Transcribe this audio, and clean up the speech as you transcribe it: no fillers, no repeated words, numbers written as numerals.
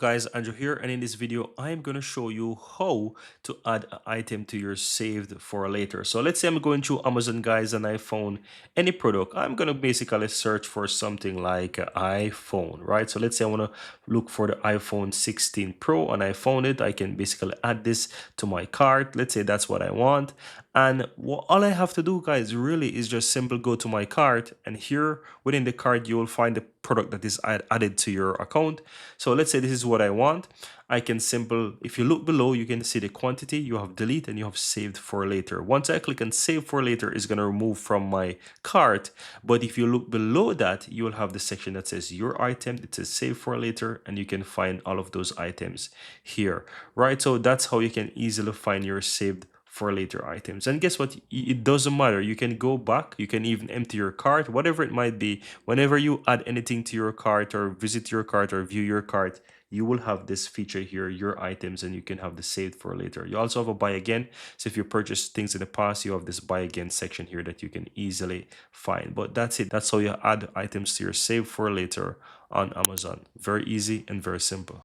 Guys, Andrew here, and in this video I am going to show you how to add an item to your saved for later. So let's say I'm going through Amazon, guys, and I found any product. I'm going to basically search for something like an iPhone, right? So let's say I want to look for the iPhone 16 Pro and I found it. I can basically add this to my cart. Let's say that's what I want. And all I have to do, guys, really is just simply go to my cart, and here within the cart you will find the product that is added to your account. So let's say this is what I want. I can simple, if you look below, you can see the quantity, you have delete, and you have saved for later. Once I click on save for later, it's going to remove from my cart. But if you look below that, you will have the section that says your item. It says save for later, and you can find all of those items here, right? So that's how you can easily find your saved for later items. And guess what? It doesn't matter. You can go back, you can even empty your cart, whatever it might be. Whenever you add anything to your cart or visit your cart or view your cart, you will have this feature here, your items, and you can have the saved for later. You also have a buy again. So if you purchased things in the past, you have this buy again section here that you can easily find. But that's it. That's how you add items to your save for later on Amazon. Very easy and very simple.